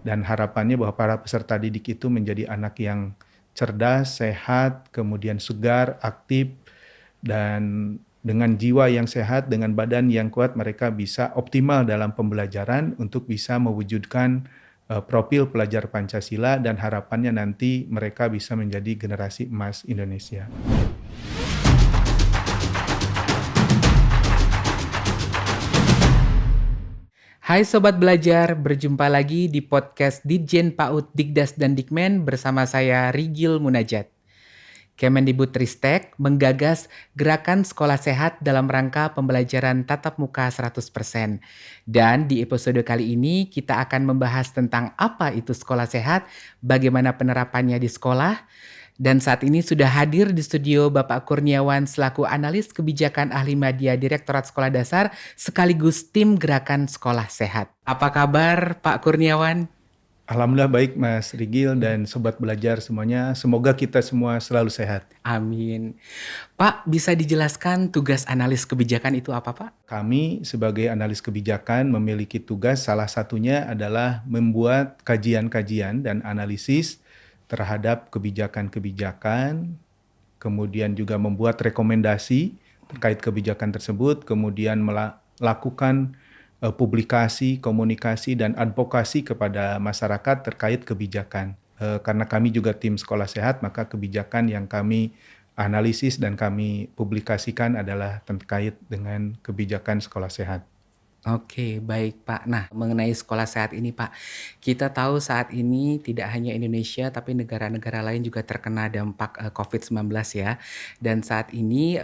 dan harapannya bahwa para peserta didik itu menjadi anak yang cerdas, sehat, kemudian segar, aktif, dan dengan jiwa yang sehat, dengan badan yang kuat, mereka bisa optimal dalam pembelajaran untuk bisa mewujudkan profil pelajar Pancasila dan harapannya nanti mereka bisa menjadi generasi emas Indonesia. Hai Sobat Belajar, berjumpa lagi di podcast Ditjen PAUD Dikdas dan Dikmen bersama saya Rigil Munajat. Kemendikbudristek menggagas gerakan sekolah sehat dalam rangka pembelajaran tatap muka 100%. Dan di episode kali ini kita akan membahas tentang apa itu sekolah sehat, bagaimana penerapannya di sekolah, dan saat ini sudah hadir di studio Bapak Kurniawan selaku analis kebijakan ahli media Direktorat Sekolah Dasar sekaligus tim gerakan sekolah sehat. Apa kabar Pak Kurniawan? Alhamdulillah baik Mas Rigil dan Sobat Belajar semuanya. Semoga kita semua selalu sehat. Amin. Pak, bisa dijelaskan tugas analis kebijakan itu apa Pak? Kami sebagai analis kebijakan memiliki tugas salah satunya adalah membuat kajian-kajian dan analisis terhadap kebijakan-kebijakan, kemudian juga membuat rekomendasi terkait kebijakan tersebut, kemudian melakukan publikasi, komunikasi, dan advokasi kepada masyarakat terkait kebijakan. Karena kami juga tim sekolah sehat, maka kebijakan yang kami analisis dan kami publikasikan adalah terkait dengan kebijakan sekolah sehat. Oke, baik Pak. Nah, mengenai sekolah sehat ini Pak, kita tahu saat ini tidak hanya Indonesia tapi negara-negara lain juga terkena dampak COVID-19 ya. Dan saat ini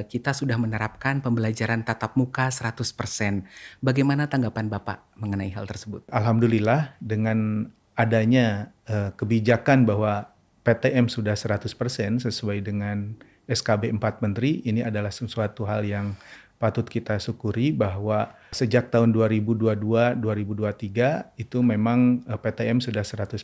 kita sudah menerapkan pembelajaran tatap muka 100%. Bagaimana tanggapan Bapak mengenai hal tersebut? Alhamdulillah dengan adanya kebijakan bahwa PTM sudah 100% sesuai dengan SKB 4 Menteri, ini adalah sesuatu hal yang patut kita syukuri bahwa sejak tahun 2022-2023 itu memang PTM sudah 100%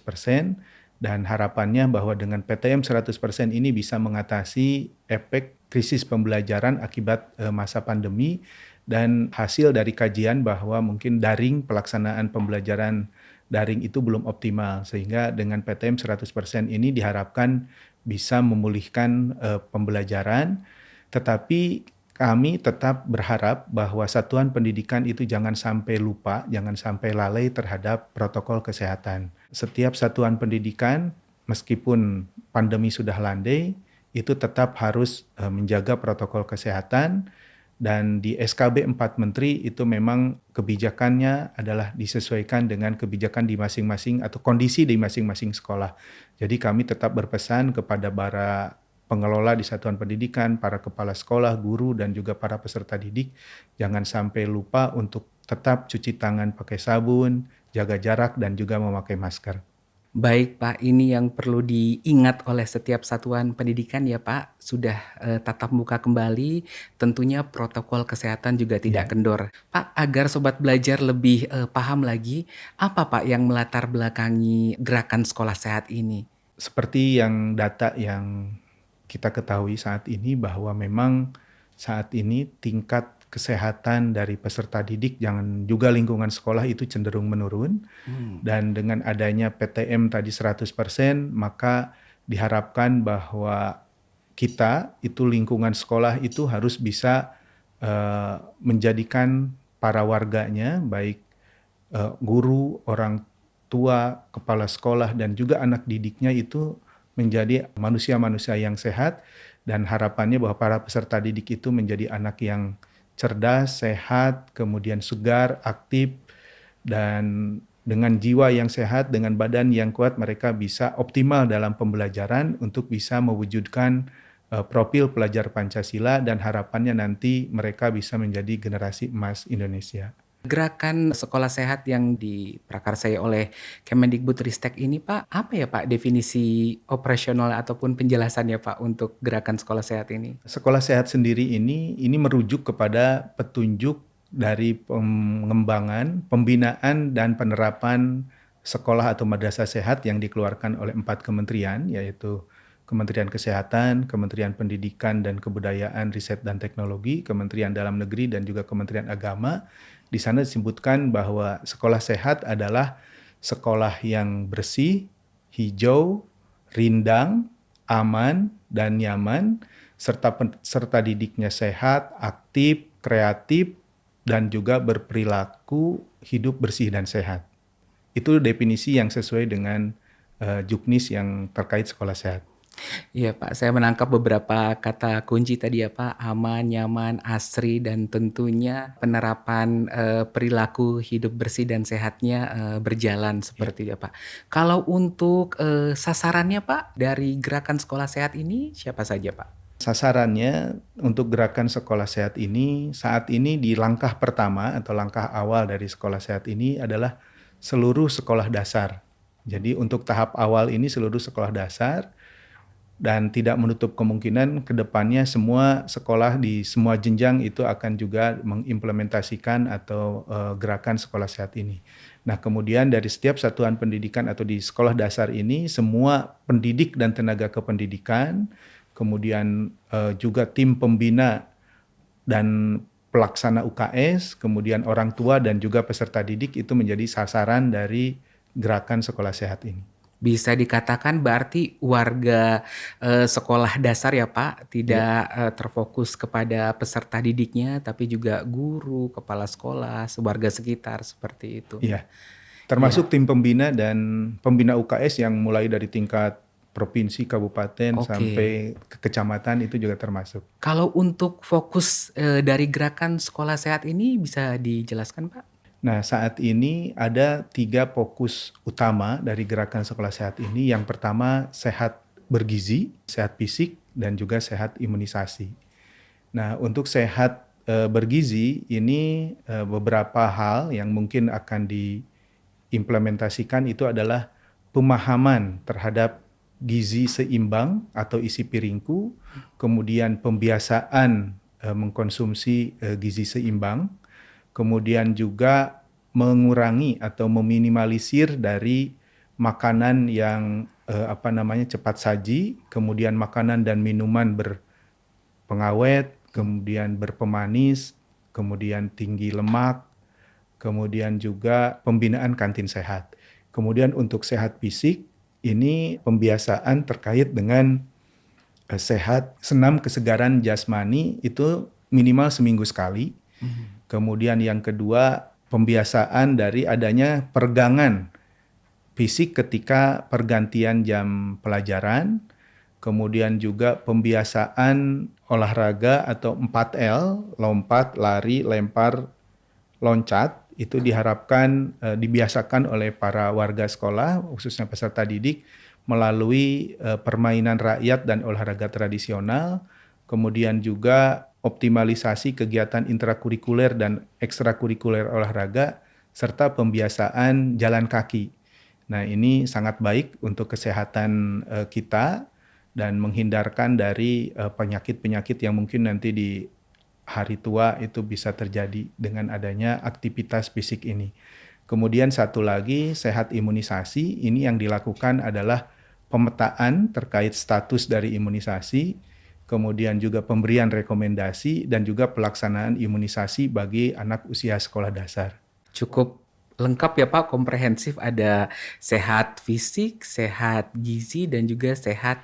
dan harapannya bahwa dengan PTM 100% ini bisa mengatasi efek krisis pembelajaran akibat masa pandemi dan hasil dari kajian bahwa mungkin pelaksanaan pembelajaran daring itu belum optimal sehingga dengan PTM 100% ini diharapkan bisa memulihkan pembelajaran, tetapi kami tetap berharap bahwa satuan pendidikan itu jangan sampai lupa, jangan sampai lalai terhadap protokol kesehatan. Setiap satuan pendidikan, meskipun pandemi sudah landai, itu tetap harus menjaga protokol kesehatan, dan di SKB 4 Menteri itu memang kebijakannya adalah disesuaikan dengan kebijakan di masing-masing atau kondisi di masing-masing sekolah. Jadi kami tetap berpesan kepada para pengelola di satuan pendidikan, para kepala sekolah, guru, dan juga para peserta didik, jangan sampai lupa untuk tetap cuci tangan pakai sabun, jaga jarak, dan juga memakai masker. Baik Pak, ini yang perlu diingat oleh setiap satuan pendidikan ya Pak, sudah tatap muka kembali, tentunya protokol kesehatan juga tidak Ya. kendor. Pak, agar Sobat Belajar lebih paham lagi, apa Pak yang melatar belakangi gerakan sekolah sehat ini? Seperti yang data yang kita ketahui saat ini bahwa memang saat ini tingkat kesehatan dari peserta didik jangan juga lingkungan sekolah itu cenderung menurun. Dan dengan adanya PTM tadi 100%, maka diharapkan bahwa kita itu lingkungan sekolah itu harus bisa menjadikan para warganya, baik guru, orang tua, kepala sekolah, dan juga anak didiknya itu menjadi manusia-manusia yang sehat, dan harapannya bahwa para peserta didik itu menjadi anak yang cerdas, sehat, kemudian segar, aktif, dan dengan jiwa yang sehat, dengan badan yang kuat, mereka bisa optimal dalam pembelajaran untuk bisa mewujudkan profil pelajar Pancasila dan harapannya nanti mereka bisa menjadi generasi emas Indonesia. Gerakan sekolah sehat yang diprakarsai oleh Kemendikbudristek ini Pak, apa ya Pak definisi operasional ataupun penjelasannya Pak untuk gerakan sekolah sehat ini? Sekolah sehat sendiri ini merujuk kepada petunjuk dari pengembangan, pembinaan, dan penerapan sekolah atau madrasah sehat yang dikeluarkan oleh 4 kementerian, yaitu Kementerian Kesehatan, Kementerian Pendidikan dan Kebudayaan, Riset dan Teknologi, Kementerian Dalam Negeri, dan juga Kementerian Agama. Di sana disebutkan bahwa sekolah sehat adalah sekolah yang bersih, hijau, rindang, aman, dan nyaman, serta peserta didiknya sehat, aktif, kreatif, dan juga berperilaku hidup bersih dan sehat. Itu definisi yang sesuai dengan Juknis yang terkait sekolah sehat. Iya Pak, saya menangkap beberapa kata kunci tadi ya Pak, aman, nyaman, asri, dan tentunya penerapan perilaku hidup bersih dan sehatnya berjalan Ya. seperti itu ya Pak. Kalau untuk sasarannya Pak, dari gerakan sekolah sehat ini siapa saja Pak? Sasarannya untuk gerakan sekolah sehat ini saat ini di langkah pertama atau langkah awal dari sekolah sehat ini adalah seluruh sekolah dasar. Jadi untuk tahap awal ini seluruh sekolah dasar dan tidak menutup kemungkinan ke depannya semua sekolah di semua jenjang itu akan juga mengimplementasikan atau gerakan sekolah sehat ini. Nah, kemudian dari setiap satuan pendidikan atau di sekolah dasar ini semua pendidik dan tenaga kependidikan, kemudian juga tim pembina dan pelaksana UKS, kemudian orang tua dan juga peserta didik itu menjadi sasaran dari gerakan sekolah sehat ini. Bisa dikatakan berarti warga sekolah dasar ya Pak, Iya. tidak terfokus kepada peserta didiknya, tapi juga guru, kepala sekolah, warga sekitar seperti itu. Iya, Iya, termasuk tim pembina dan pembina UKS yang mulai dari tingkat provinsi, kabupaten, oke. sampai ke kecamatan itu juga termasuk. Kalau untuk fokus dari gerakan sekolah sehat ini bisa dijelaskan Pak? Nah, saat ini ada 3 fokus utama dari gerakan sekolah sehat ini. Yang pertama, sehat bergizi, sehat fisik, dan juga sehat imunisasi. Nah, untuk sehat bergizi ini beberapa hal yang mungkin akan diimplementasikan itu adalah pemahaman terhadap gizi seimbang atau isi piringku, kemudian pembiasaan mengkonsumsi gizi seimbang, kemudian juga mengurangi atau meminimalisir dari makanan yang cepat saji, kemudian makanan dan minuman berpengawet, kemudian berpemanis, kemudian tinggi lemak, kemudian juga pembinaan kantin sehat. Kemudian untuk sehat fisik, ini pembiasaan terkait dengan sehat, senam kesegaran jasmani itu minimal seminggu sekali. Mhm. Kemudian yang kedua, pembiasaan dari adanya peregangan fisik ketika pergantian jam pelajaran. Kemudian juga pembiasaan olahraga atau 4L, lompat, lari, lempar, loncat, itu diharapkan dibiasakan oleh para warga sekolah, khususnya peserta didik, melalui permainan rakyat dan olahraga tradisional, kemudian juga optimalisasi kegiatan intrakurikuler dan ekstrakurikuler olahraga, serta pembiasaan jalan kaki. Nah, ini sangat baik untuk kesehatan kita dan menghindarkan dari penyakit-penyakit yang mungkin nanti di hari tua itu bisa terjadi dengan adanya aktivitas fisik ini. Kemudian satu lagi, sehat imunisasi, ini yang dilakukan adalah pemetaan terkait status dari imunisasi, kemudian juga pemberian rekomendasi dan juga pelaksanaan imunisasi bagi anak usia sekolah dasar. Cukup lengkap ya Pak, komprehensif, ada sehat fisik, sehat gizi, dan juga sehat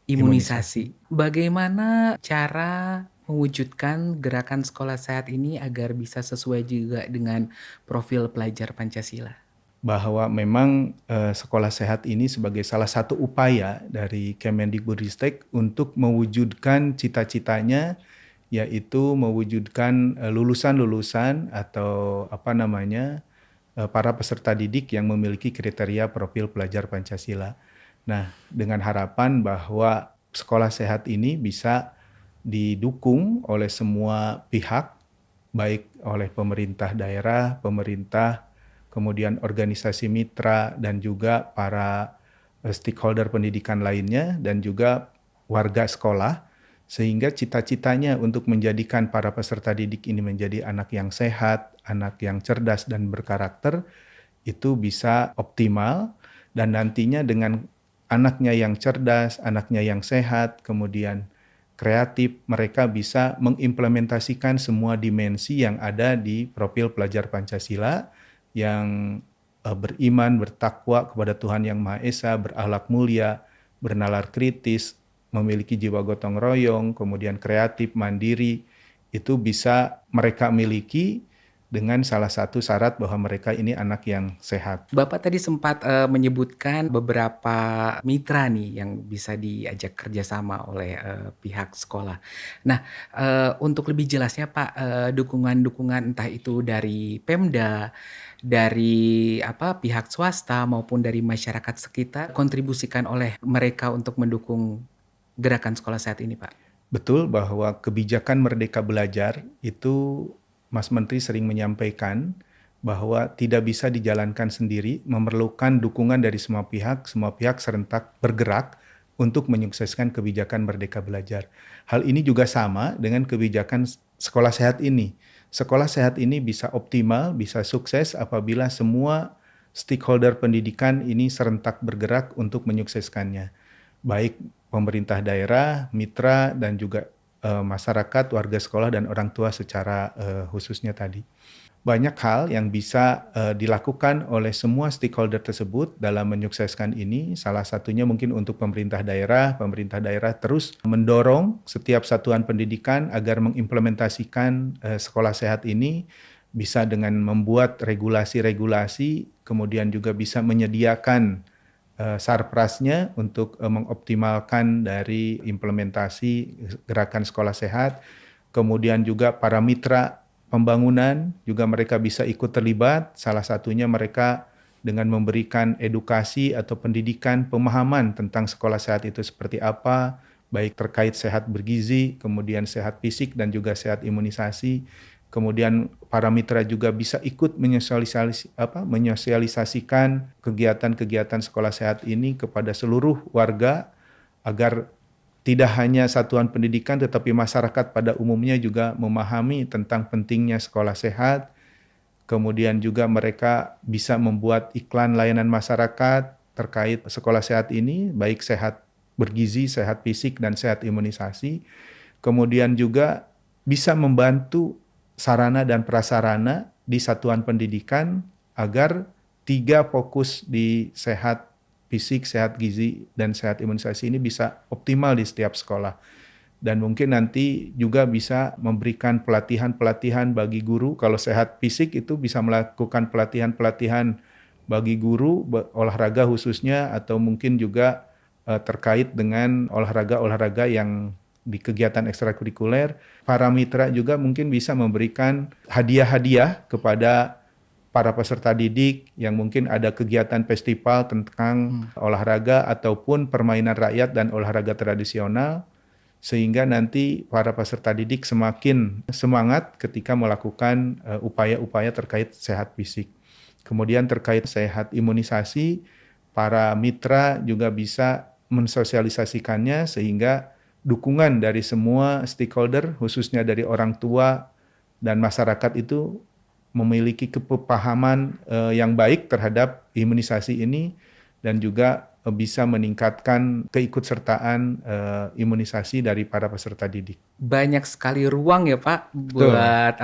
Imunisasi. imunisasi. Bagaimana cara mewujudkan gerakan sekolah sehat ini agar bisa sesuai juga dengan profil pelajar Pancasila? Bahwa memang sekolah sehat ini sebagai salah satu upaya dari Kemendikbudristek untuk mewujudkan cita-citanya, yaitu mewujudkan lulusan-lulusan atau para peserta didik yang memiliki kriteria profil pelajar Pancasila. Nah, dengan harapan bahwa sekolah sehat ini bisa didukung oleh semua pihak, baik oleh pemerintah daerah, pemerintah, kemudian organisasi mitra, dan juga para stakeholder pendidikan lainnya, dan juga warga sekolah, sehingga cita-citanya untuk menjadikan para peserta didik ini menjadi anak yang sehat, anak yang cerdas dan berkarakter, itu bisa optimal, dan nantinya dengan anaknya yang cerdas, anaknya yang sehat, kemudian kreatif, mereka bisa mengimplementasikan semua dimensi yang ada di profil pelajar Pancasila yang beriman, bertakwa kepada Tuhan Yang Maha Esa, berakhlak mulia, bernalar kritis, memiliki jiwa gotong royong, kemudian kreatif, mandiri, itu bisa mereka miliki dengan salah satu syarat bahwa mereka ini anak yang sehat. Bapak tadi sempat menyebutkan beberapa mitra nih yang bisa diajak kerjasama oleh pihak sekolah. Nah, untuk lebih jelasnya Pak, dukungan-dukungan entah itu dari Pemda, dari pihak swasta maupun dari masyarakat sekitar kontribusikan oleh mereka untuk mendukung gerakan sekolah sehat ini Pak? Betul bahwa kebijakan Merdeka Belajar itu Mas Menteri sering menyampaikan bahwa tidak bisa dijalankan sendiri, memerlukan dukungan dari semua pihak serentak bergerak untuk menyukseskan kebijakan Merdeka Belajar. Hal ini juga sama dengan kebijakan sekolah sehat ini. Sekolah sehat ini bisa optimal, bisa sukses apabila semua stakeholder pendidikan ini serentak bergerak untuk menyukseskannya. Baik pemerintah daerah, mitra, dan juga masyarakat, warga sekolah, dan orang tua secara khususnya tadi. Banyak hal yang bisa dilakukan oleh semua stakeholder tersebut dalam menyukseskan ini. Salah satunya mungkin untuk pemerintah daerah terus mendorong setiap satuan pendidikan agar mengimplementasikan sekolah sehat ini, bisa dengan membuat regulasi-regulasi, kemudian juga bisa menyediakan sarprasnya untuk mengoptimalkan dari implementasi gerakan sekolah sehat. Kemudian juga para mitra pembangunan juga mereka bisa ikut terlibat, salah satunya mereka dengan memberikan edukasi atau pendidikan pemahaman tentang sekolah sehat itu seperti apa, baik terkait sehat bergizi, kemudian sehat fisik dan juga sehat imunisasi. Kemudian para mitra juga bisa ikut menyosialisasikan kegiatan-kegiatan sekolah sehat ini kepada seluruh warga agar tidak hanya satuan pendidikan tetapi masyarakat pada umumnya juga memahami tentang pentingnya sekolah sehat. Kemudian juga mereka bisa membuat iklan layanan masyarakat terkait sekolah sehat ini, baik sehat bergizi, sehat fisik, dan sehat imunisasi. Kemudian juga bisa membantu sarana dan prasarana di satuan pendidikan agar 3 fokus di sehat fisik, sehat gizi, dan sehat imunisasi ini bisa optimal di setiap sekolah. Dan mungkin nanti juga bisa memberikan pelatihan-pelatihan bagi guru. Kalau sehat fisik itu bisa melakukan pelatihan-pelatihan bagi guru, olahraga khususnya, atau mungkin juga terkait dengan olahraga-olahraga yang di kegiatan ekstrakurikuler. Para mitra juga mungkin bisa memberikan hadiah-hadiah kepada para peserta didik yang mungkin ada kegiatan festival tentang olahraga ataupun permainan rakyat dan olahraga tradisional, sehingga nanti para peserta didik semakin semangat ketika melakukan upaya-upaya terkait sehat fisik. Kemudian terkait sehat imunisasi, para mitra juga bisa mensosialisasikannya sehingga dukungan dari semua stakeholder, khususnya dari orang tua dan masyarakat itu memiliki kepahaman yang baik terhadap imunisasi ini dan juga bisa meningkatkan keikutsertaan imunisasi dari para peserta didik. Banyak sekali ruang ya Pak Betul. buat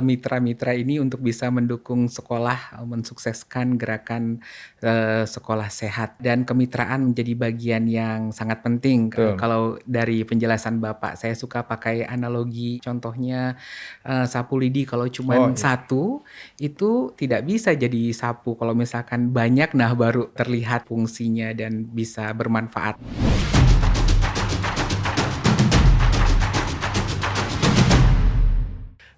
mitra-mitra ini untuk bisa mendukung sekolah mensukseskan gerakan sekolah sehat, dan kemitraan menjadi bagian yang sangat penting. Betul. Kalau dari penjelasan Bapak, saya suka pakai analogi, contohnya sapu lidi kalau cuma satu itu tidak bisa jadi sapu. Kalau misalkan banyak, nah baru terlihat fungsinya dan bisa bermanfaat.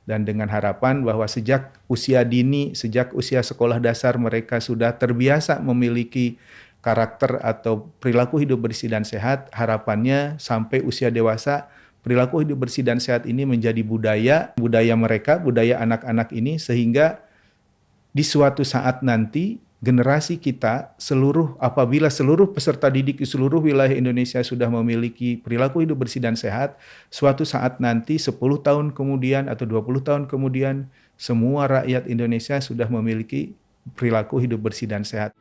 Dan dengan harapan bahwa sejak usia dini, sejak usia sekolah dasar mereka sudah terbiasa memiliki karakter atau perilaku hidup bersih dan sehat, harapannya sampai usia dewasa perilaku hidup bersih dan sehat ini menjadi budaya mereka, budaya anak-anak ini, sehingga di suatu saat nanti generasi kita apabila seluruh peserta didik di seluruh wilayah Indonesia sudah memiliki perilaku hidup bersih dan sehat, suatu saat nanti 10 tahun kemudian atau 20 tahun kemudian semua rakyat Indonesia sudah memiliki perilaku hidup bersih dan sehat.